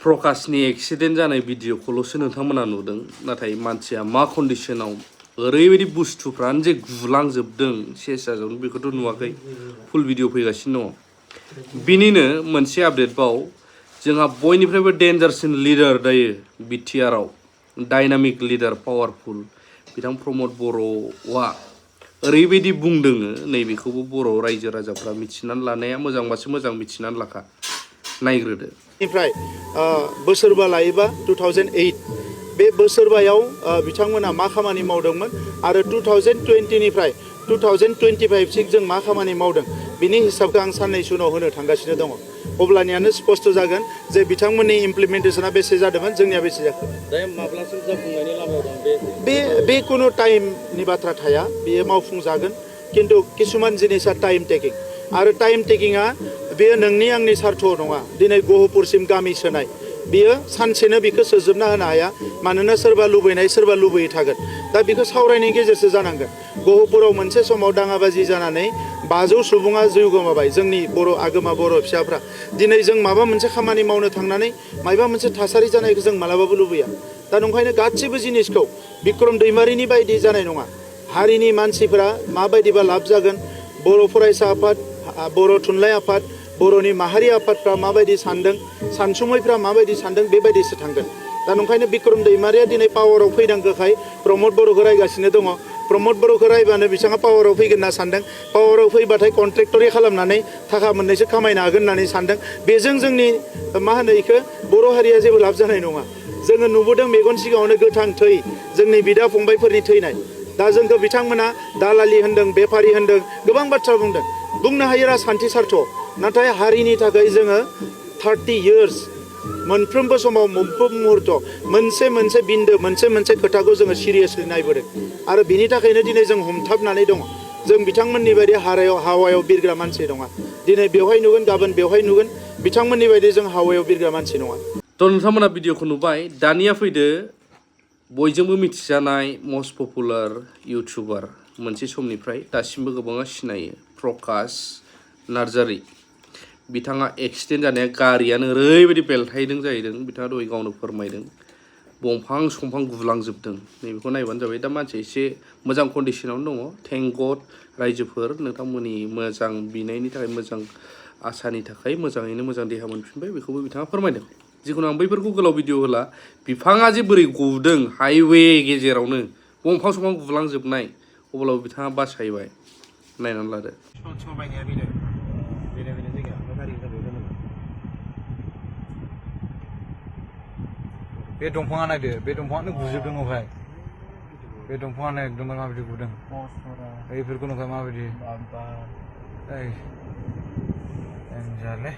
प्रकाशनि accident जानाय भिडिअखौल'सो नोंथांमोना नुदों नाथाय मानसिया मा कन्डिशनाव ओरैबायदि बुस्थुफ्रानो जे गुलांजोबदों सेसाजों बेखौथ' नुवाखै फुल भिडिअ फैगासिनो दङ बिनिनो मोनसे आपडेट बाव जोंहा बयनिफ्रायबो डेन्जारसिन लिडार दायो बिटिआरआव डायनामिक लिडार पावारफुल बिथां प्रमद बर'आ ओरैबायदि बुंदों नैबेखौबो बर' रायजो राजाफ्रा मिथिनानै लानाया मोजांबासो मोजां मिथिनानै लाखा नायग्रोदो निफ्राय बोसोरबा लायोबा 2008 बे बोसोरबायाव बिथांमोना मा खामानि मावदोंमोन आरो 2020 निफ्राय 2025 सिम जों मा खामानि मावदों बिनि हिसाबखौ आं साननैसो उनाव होनो थांगासिनो दङ अब्लानियानो स्पष्ट जागोन जे बिथांमोननि इमप्लिमेन्टेशना बेसे जादोंमोन जोंनिया बेसे जाखो माब्लासिम जाफुंनायनि लामायाव दं बे कुनु टाइमनि बाथ्रा थाया बेयो मावफुंजागोन किन्तु किसुमान जिनिसा टाइम टेकिं आरो टाइम टेकिंआ बेयो नोंनि आंनि सार्थ नङा दिनै गहपुरसिम गामि सोनाय बियो सानसेनो बिखौ सोजोबना होनो हाया मानोना सोरबा लुबैनाय सोरबा लुबैयै थागोन दा बिखौ सावरायनायनि गेजेरजों जानांगोन गहपुराव मोनसे समाव दाङाबाजि जानानै 500 सुबुङा जिउ गोमाबाय जोंनि बर' आगोमा बर' फिसाफ्रा दिनै जों माबा मोनसे खामानि मावनो थांनानै माबा मोनसे थासारि जानायखौ जों मालाबाबो लुबैया दा नंखायनो गासिबो जिनिसखौ बिक्रम दैमारिनि बायदि जानाय नङा हारिनि मानसिफोरा माबायदिबा लाब जागोन बर' फरायसा आफाद बर' थुनलाइ आफाद बर'नि माहारि आफादफ्रा माबायदि सानदों सानसुमैफ्रा माबायदि सानदों बेबायदिसो थांगोन दा नंखायनो बिक्रम दैमारिया दिनै पावाराव फैनांगौखाय प्रमद बर'खौ रायगासिनो दङ प्रमद बर'खौ रायबानो बिथाङा पावाराव फैगोन होनना सानदों पावाराव फैबाथाय कन्ट्रेक्टरि खालामनानै थाखा मोननैसो खामायनो हागोन होननानै सानदों बेजों जोंनि मा होनो इखो बर' हारिया जेबो लाब जानाय नङा जोङो नुबोदों मेगन सिगाङावनो गोथां थै जोंनि बिदा फंबायफोरनि थैनाय दा जोंखौ बिथांमोना दालालि होनदों बेफारि होनदों गोबां बाथ्रा बुंनो हायो राजखान्थि सार्थ नाथाय हारिनि थाखाय जोङो 30 इयार्स मोनफ्रोमबो समाव मोनफ्रोम मुहूर्त मोनसे बिन्दो मोनसे खोथाखौ जोङो सिरियासलि नायबोदों आरो बिनि थाखायनो दिनै जों हमथाबनानै दङ जों बिथांमोननि बायदि हावायाव बिरग्रा मानसि नङा दिनै बेवहाय नुगोन गाबोन बेवहाय नुगोन बिथांमोननि बायदि जों हावायाव बिरग्रा मानसि नङा थ' नोंथांमोना भिडिअखौ नुबाय दानिया फैदो बयजोंबो मिथिजानाय मस्ट पपुलार इउटुबार मोनसे समनिफ्राय दासिमबो गोबाङा सिनायो प्रकाश नार्जारि बिथाङा एक्सिडेन्ट जानाया गारियानो ओरैबायदि बेलथायदों जाहैदों बिथाङा दहाय गावनो फोरमायदों दंफां संफां गुलांजोबदों नैबेखौ नायबानो जाबाय दा मानसिया एसे मोजां कन्डिशनावनो दङ थेंक गड रायजोफोर नोंथांमोननि मोजां बिनायनि थाखाय मोजां आसानि थाखाय मोजाङैनो मोजां देहा मोनफिनबाय बेखौबो बिथाङा फोरमायदों जिखुनु आं बैफोरखौ गोलाव भिडिअ होला बिफाङा जे बोरै गुदों हाइवे गेजेरावनो दंफां संफां गुलांजोबनाय अब्लाबो बिथाङा बासायबाय नायनानै लादो बे दंफाङा नायदो बे दंफाङानो गुजोबदों ओमफ्राय बे दंफाङानो एकदम माबायदि गुदों बेफोरखौ नुखाय माबायदि जारले